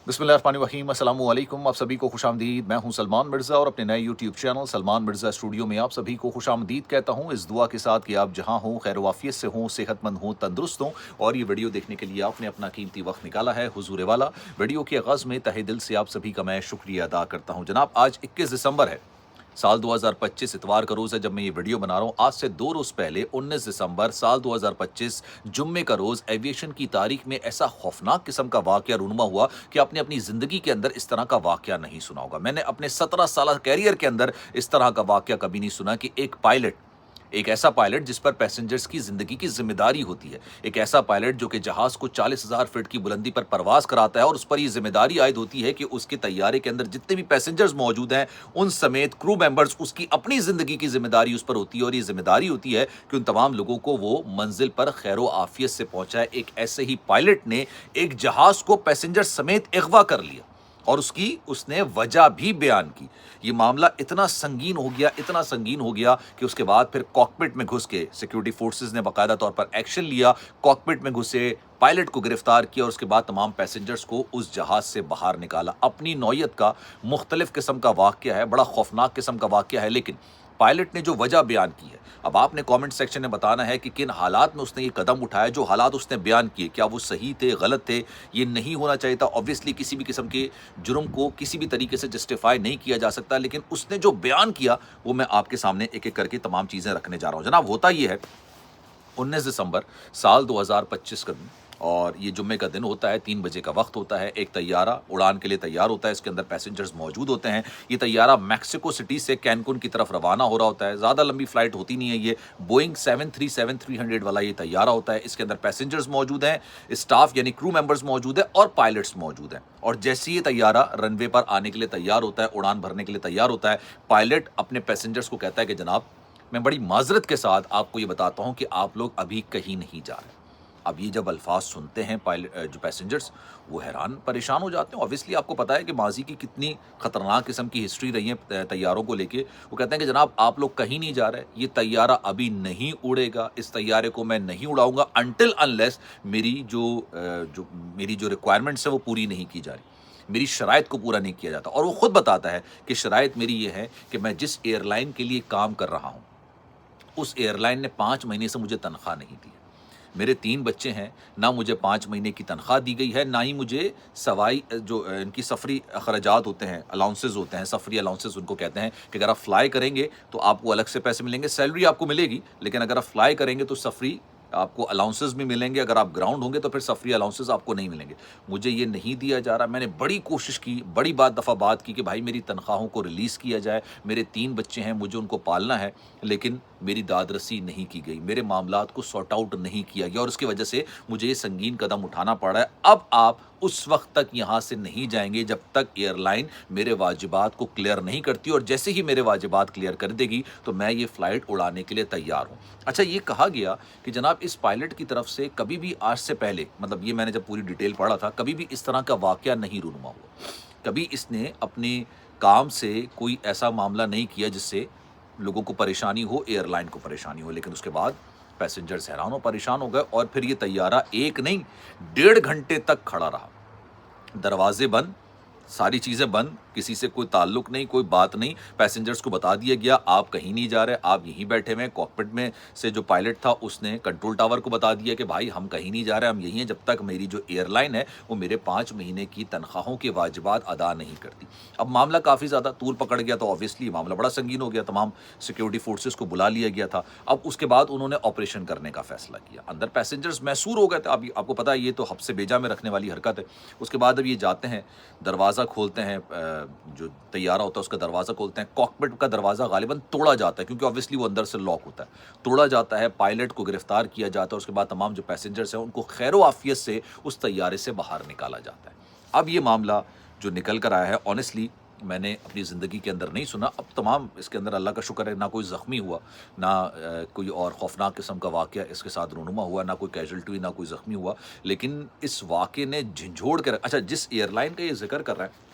बिस्मिल्लाहिर्रहमानिर्रहीम, अस्सलामु अलैकुम। आप सभी को खुशामदीद। मैं हूं सलमान मिर्ज़ा और अपने नए YouTube channel Salman Mirza studio में आप सभी को खुशामदीद कहता हूं, इस दुआ के साथ कि आप जहां हों खैर वाफियत से हों, सेहतमंद हों, तंदुरुस्त हों। और ये वीडियो देखने के लिए आपने अपना कीमती वक्त निकाला है हुजूर वाला। वीडियो के आगाज़ में तहे दिल से आप सभी का मैं शुक्रिया अदा करता हूँ। जनाब, आज 21 दिसंबर है, साल 2025, इतवार का रोज़ है जब मैं ये वीडियो बना रहा हूँ। आज से 2 रोज़ पहले 19 दिसंबर साल 2025 जुम्मे का रोज़ एविएशन की तारीख में ऐसा खौफनाक किस्म का वाक़या रूनुमा हुआ कि आपने अपनी ज़िंदगी के अंदर इस तरह का वाक़या नहीं सुना होगा। मैंने अपने 17 साल कैरियर के अंदर इस तरह का वाक़या कभी नहीं सुना कि एक ऐसा पायलट जिस पर पैसेंजर्स की ज़िंदगी की ज़िम्मेदारी होती है, एक ऐसा पायलट जो कि जहाज़ को 40,000 फीट की बुलंदी पर परवाज़ कराता है और उस पर ये ज़िम्मेदारी आयद होती है कि उसके तैयारे के अंदर जितने भी पैसेंजर्स मौजूद हैं, उन समेत क्रू मेंबर्स, उसकी अपनी ज़िंदगी की ज़िम्मेदारी उस पर होती है और ये ज़िम्मेदारी होती है कि उन तमाम लोगों को वो मंज़िल पर खैर व आफ़ियत से पहुँचाए। एक ऐसे ही पायलट ने एक जहाज़ को पैसेंजर समेत अगवा कर लिया और उसने वजह भी बयान की। ये मामला इतना संगीन हो गया कि उसके बाद फिर कॉकपिट में घुस के सिक्योरिटी फोर्सेस ने बाकायदा तौर पर एक्शन लिया, कॉकपिट में घुसे, पायलट को गिरफ्तार किया और उसके बाद तमाम पैसेंजर्स को उस जहाज से बाहर निकाला। अपनी नौयत का मुख्तलिफ किस्म का वाक़या है, बड़ा खौफनाक किस्म का वाक़या है, लेकिन पायलट ने जो वजह बयान की है, अब आपने कमेंट सेक्शन में बताना है कि किन हालात में उसने ये कदम उठाया। जो हालात उसने बयान किए, क्या वो सही थे, गलत थे? ये नहीं होना चाहिए था। ऑब्वियसली किसी भी किस्म के जुर्म को किसी भी तरीके से जस्टिफाई नहीं किया जा सकता, लेकिन उसने जो बयान किया वो मैं आपके सामने एक एक करके तमाम चीज़ें रखने जा रहा हूँ। जनाब, होता ये है, 19 दिसंबर साल 2025 का दिन और ये जुम्मे का दिन होता है, 3 बजे का वक्त होता है। एक तैयारा उड़ान के लिए तैयार होता है, इसके अंदर पैसेंजर्स मौजूद होते हैं। ये तैयारा मैक्सिको सिटी से कैनकुन की तरफ रवाना हो रहा होता है। ज़्यादा लंबी फ्लाइट होती नहीं है, ये बोइंग 737-300 वाला ये तैयारा होता है। इसके अंदर पैसेंजर्स मौजूद हैं, स्टाफ यानी क्रू मेंबर्स मौजूद है और पायलट्स मौजूद हैं। और जैसे ये तैयारा रनवे पर आने के लिए तैयार होता है, उड़ान भरने के लिए तैयार होता है, पायलट अपने पैसेंजर्स को कहता है कि जनाब, मैं बड़ी माजरत के साथ आपको ये बताता हूं कि आप लोग अभी कहीं नहीं जा रहे। अब ये जब अल्फाज सुनते हैं जो पैसेंजर्स, वो हैरान परेशान हो जाते हैं। ऑब्वियसली आपको पता है कि माजी की कितनी खतरनाक किस्म की हिस्ट्री रही है तैयारों को लेके। वो कहते हैं कि जनाब, आप लोग कहीं नहीं जा रहे, ये तैयारा अभी नहीं उड़ेगा, इस तैयारे को मैं नहीं उड़ाऊंगा अनटिल अनलेस मेरी जो रिक्वायरमेंट्स है वो पूरी नहीं की जा रही, मेरी शराइत को पूरा नहीं किया जाता। और वो खुद बताता है कि शराइत मेरी ये है कि मैं जिस एयरलाइन के लिए काम कर रहा हूँ, उस एयरलाइन ने 5 महीने से मुझे तनख्वाह नहीं दी है। मेरे 3 बच्चे हैं, ना मुझे 5 महीने की तनख्वाह दी गई है, ना ही मुझे सवाई जो इनकी सफ़री अखराजात होते हैं, अलाउंसेस होते हैं, सफ़री अलाउंसेस उनको कहते हैं कि अगर आप फ्लाई करेंगे तो आपको अलग से पैसे मिलेंगे, सैलरी आपको मिलेगी, लेकिन अगर आप फ्लाई करेंगे तो सफ़री आपको अलाउंसेस भी मिलेंगे, अगर आप ग्राउंड होंगे तो फिर सफ़री अलाउंसेस आपको नहीं मिलेंगे। मुझे ये नहीं दिया जा रहा। मैंने बड़ी कोशिश की, बड़ी दफ़ा बात की कि भाई मेरी तनख्वाहों को रिलीज़ किया जाए, मेरे 3 बच्चे हैं, मुझे उनको पालना है, लेकिन मेरी दादरसी नहीं की गई, मेरे मामलात को सॉर्ट आउट नहीं किया गया और उसकी वजह से मुझे ये संगीन कदम उठाना पड़ रहा है। अब आप उस वक्त तक यहाँ से नहीं जाएंगे जब तक एयरलाइन मेरे वाजिबात को क्लियर नहीं करती, और जैसे ही मेरे वाजिबात क्लियर कर देगी तो मैं ये फ़्लाइट उड़ाने के लिए तैयार हूँ। अच्छा, ये कहा गया कि जनाब, इस पायलट की तरफ से कभी भी आज से पहले, मतलब ये मैंने जब पूरी डिटेल पढ़ा था, कभी भी इस तरह का वाक़या नहीं रूनुमा हुआ। कभी इसने अपने काम से कोई ऐसा मामला नहीं किया जिससे लोगों को परेशानी हो, एयरलाइन को परेशानी हो। लेकिन उसके बाद पैसेंजर्स हैरान और परेशान हो गए और फिर ये तैयारा एक नहीं 1.5 घंटे तक खड़ा रहा। दरवाजे बंद, सारी चीज़ें बंद, किसी से कोई ताल्लुक नहीं, कोई बात नहीं। पैसेंजर्स को बता दिया गया आप कहीं नहीं जा रहे, आप यहीं बैठे हुए हैं। कॉकपिट में से जो पायलट था उसने कंट्रोल टावर को बता दिया कि भाई हम कहीं नहीं जा रहे, हम यहीं हैं जब तक मेरी जो एयरलाइन है वो मेरे 5 महीने की तनख्वाहों के वाजिबात अदा नहीं करती। अब मामला काफ़ी ज़्यादा तूल पकड़ गया, तो ऑब्वियसली मामला बड़ा संगीन हो गया। तमाम सिक्योरिटी फोर्सेस को बुला लिया गया था। अब उसके बाद उन्होंने ऑपरेशन करने का फैसला किया। अंदर पैसेंजर्स मैसूर हो गए थे। अब आपको पता है ये तो हब्स बेजा में रखने वाली हरकत है। उसके बाद अब ये जाते हैं, दरवाज़ा खोलते हैं, जो तैयारा होता है उसका दरवाज़ा खोलते हैं। कॉकपिट का दरवाज़ा गालिबन तोड़ा जाता है क्योंकि ऑब्वियसली वो अंदर से लॉक होता है। तोड़ा जाता है, पायलट को गिरफ्तार किया जाता है। उसके बाद तमाम जो पैसेंजर्स हैं उनको खैर व आफियत से उस तैयारे से बाहर निकाला जाता है। अब ये मामला जो निकल कर आया है, ऑनेस्टली मैंने अपनी ज़िंदगी के अंदर नहीं सुना। अब तमाम इसके अंदर अल्लाह का शुक्र है, ना कोई ज़ख्मी हुआ, ना कोई और खौफनाक किस्म का वाक़या इसके साथ रूनुमा हुआ, ना कोई कैजुअल्टी हुई, ना कोई ज़ख्मी हुआ। लेकिन इस वाक़े ने झंझोड़ कर, अच्छा, जिस एयरलाइन का ये ज़िक्र कर रहा है,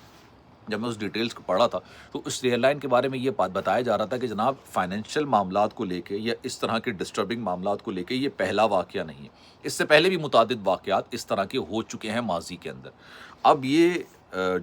जब मैं उस डिटेल्स को पढ़ा था तो उस एयरलाइन के बारे में ये बात बताया जा रहा था कि जनाब, फाइनेंशियल मामलात को लेके या इस तरह के डिस्टर्बिंग मामलात को लेके ये पहला वाक़या नहीं है। इससे पहले भी मुतादिद वाक़यात इस तरह के हो चुके हैं माजी के अंदर। अब ये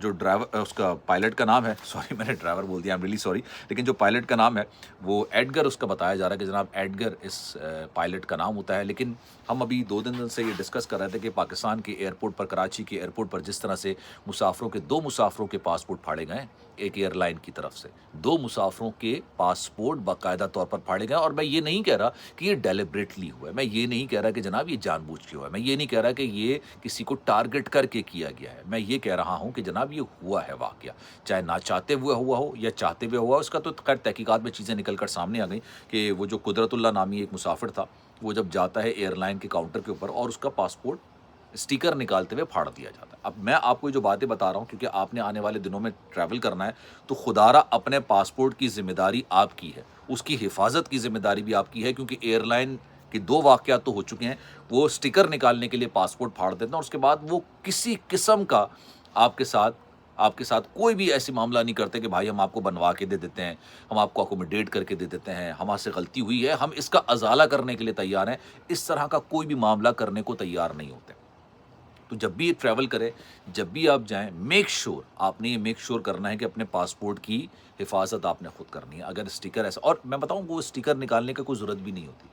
جو ڈرائیور اس کا پائلٹ کا نام ہے، سوری میں نے ڈرائیور بول دیا، آئی ایم ریلی سوری، لیکن جو پائلٹ کا نام ہے وہ ایڈگر اس کا بتایا جا رہا ہے کہ جناب ایڈگر اس پائلٹ کا نام ہوتا ہے. لیکن ہم ابھی 2 دن سے یہ ڈسکس کر رہے تھے کہ پاکستان کے ایئرپورٹ پر، کراچی کے ایئرپورٹ پر جس طرح سے مسافروں کے 2 مسافروں کے پاسپورٹ پھاڑے گئے ایک ایئر لائن کی طرف سے، 2 مسافروں کے پاسپورٹ باقاعدہ طور پر پھاڑے گئے. اور میں یہ نہیں کہہ رہا کہ یہ ڈیلیبریٹلی ہوا ہے، میں یہ نہیں کہہ رہا کہ جناب یہ جان بوجھ کے ہوا ہے، میں یہ نہیں کہہ رہا کہ یہ کسی کو ٹارگٹ کر کے کیا گیا ہے، میں یہ کہہ رہا ہوں کہ جناب یہ ہوا ہے واقعہ، چاہے نہ چاہتے ہوئے ہوا ہو یا چاہتے ہوئے ہوا. اس کا تو خیر تحقیقات میں چیزیں نکل کر سامنے آ گئیں کہ وہ جو قدرت اللہ نامی ایک مسافر تھا، وہ جب جاتا ہے ایئر لائن کے کاؤنٹر کے اوپر اور اس کا پاسپورٹ اسٹیکر نکالتے ہوئے پھاڑ دیا جاتا ہے. اب میں آپ کو جو باتیں بتا رہا ہوں کیونکہ آپ نے آنے والے دنوں میں ٹریول کرنا ہے، تو خدارہ اپنے پاسپورٹ کی ذمہ داری آپ کی ہے، اس کی حفاظت کی ذمہ داری بھی آپ کی ہے، کیونکہ ایئر لائن کے 2 واقعات تو ہو چکے ہیں. وہ اسٹیکر نکالنے کے لیے پاسپورٹ پھاڑ دیتے ہیں اور اس کے بعد وہ کسی قسم کا آپ کے ساتھ کوئی بھی ایسی معاملہ نہیں کرتے کہ بھائی ہم آپ کو بنوا کے دے دیتے ہیں، ہم آپ کو اکوموڈیٹ کر کے دے دیتے ہیں، ہم سے غلطی ہوئی ہے، ہم اس کا ازالہ کرنے کے لیے تیار ہیں. اس طرح کا کوئی بھی معاملہ کرنے کو تیار نہیں ہوتے. تو جب بھی یہ ٹریول کرے، جب بھی آپ جائیں، میک شور آپ نے یہ میک شور کرنا ہے کہ اپنے پاسپورٹ کی حفاظت آپ نے خود کرنی ہے. اگر اسٹیکر ایسا، اور میں بتاؤں وہ اسٹیکر نکالنے کی کوئی ضرورت بھی نہیں ہوتی.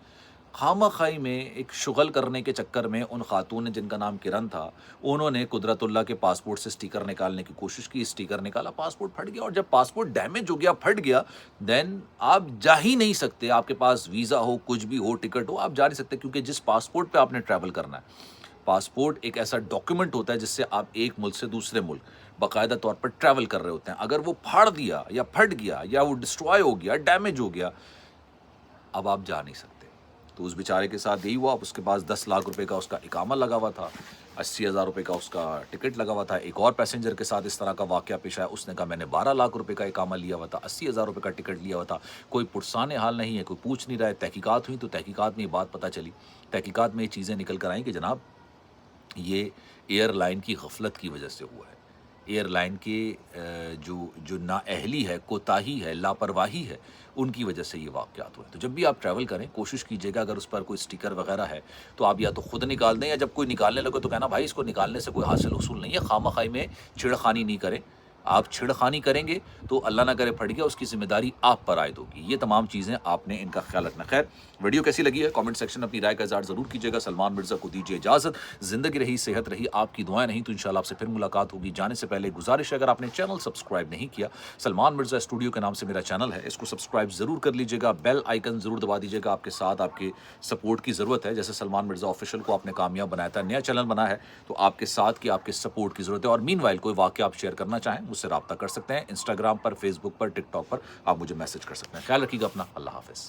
خامہ خواہی میں ایک شغل کرنے کے چکر میں ان خاتون نے جن کا نام کرن تھا، انہوں نے قدرت اللہ کے پاسپورٹ سے اسٹیکر نکالنے کی کوشش کی، اسٹیکر نکالا، پاسپورٹ پھٹ گیا. اور جب پاسپورٹ ڈیمیج ہو گیا، پھٹ گیا، دین آپ جا ہی نہیں سکتے. آپ کے پاس ویزا ہو، کچھ بھی ہو، ٹکٹ ہو، آپ جا نہیں سکتے، کیونکہ جس پاسپورٹ پہ آپ نے ٹریول کرنا ہے، پاسپورٹ ایک ایسا ڈاکیومنٹ ہوتا ہے جس سے آپ ایک ملک سے دوسرے ملک باقاعدہ طور پر ٹریول کر رہے ہوتے ہیں. اگر وہ پھاڑ دیا یا پھٹ گیا یا وہ ڈسٹروائے ہو گیا، ڈیمیج ہو گیا، اب آپ جا نہیں سکتے. تو اس بیچارے کے ساتھ یہی ہوا. اس کے پاس 10 لاکھ روپے کا اس کا اقامہ لگا ہوا تھا، 80,000 روپے کا اس کا ٹکٹ لگا ہوا تھا. ایک اور پیسنجر کے ساتھ اس طرح کا واقعہ پیش آیا، اس نے کہا میں نے 12 لاکھ روپے کا اقامہ لیا ہوا تھا، 80,000 روپے کا ٹکٹ لیا ہوا تھا. کوئی پرسان حال نہیں ہے، کوئی پوچھ نہیں رہا ہے. تحقیقات ہوئی تو تحقیقات میں یہ بات پتہ چلی، تحقیقات میں یہ چیزیں نکل کر آئیں کہ جناب یہ ایئر لائن کی غفلت کی وجہ سے ہوا ہے. ایئر لائن کے جو نااہلی ہے، کوتاہی ہے، لاپرواہی ہے، ان کی وجہ سے یہ واقعات ہوئے. تو جب بھی آپ ٹریول کریں کوشش کیجیے گا اگر اس پر کوئی اسٹیکر وغیرہ ہے تو آپ یا تو خود نکال دیں، یا جب کوئی نکالنے لگے تو کہنا بھائی اس کو نکالنے سے کوئی حاصل حصول نہیں ہے. خواہ مخواہی میں چھیڑخانی نہیں کریں. آپ چھیڑخانی کریں گے تو اللہ نہ کرے پھٹ گیا، اس کی ذمہ داری آپ پر عائد ہوگی. یہ تمام چیزیں آپ نے ان کا خیال رکھنا. خیر، ویڈیو کیسی لگی ہے کامنٹ سیکشن اپنی رائے کا اظہار ضرور کیجیے گا. سلمان مرزا کو دیجیے اجازت. زندگی رہی، صحت رہی، آپ کی دعائیں نہیں تو انشاءاللہ آپ سے پھر ملاقات ہوگی. جانے سے پہلے گزارش ہے اگر آپ نے چینل سبسکرائب نہیں کیا، سلمان مرزا اسٹوڈیو کے نام سے میرا چینل ہے، اس کو سبسکرائب ضرور کر لیجیے گا. بیل آئیکن ضرور دبا دیجیے گا. آپ کے ساتھ آپ کے سپورٹ کی ضرورت ہے. جیسے سلمان مرزا آفیشیل کو آپ نے کامیاب بنایا تھا، نیا چینل بنا ہے، تو آپ کے ساتھ کی آپ کے سپورٹ کی ضرورت ہے. اور مین وائل کوئی واقعہ آپ شیئر کرنا چاہیں مجھ سے رابطہ کر سکتے ہیں. انسٹاگرام پر، فیس بک پر، ٹک ٹاک پر آپ مجھے میسج کر سکتے ہیں. خیال رکھیے گا اپنا. اللہ حافظ.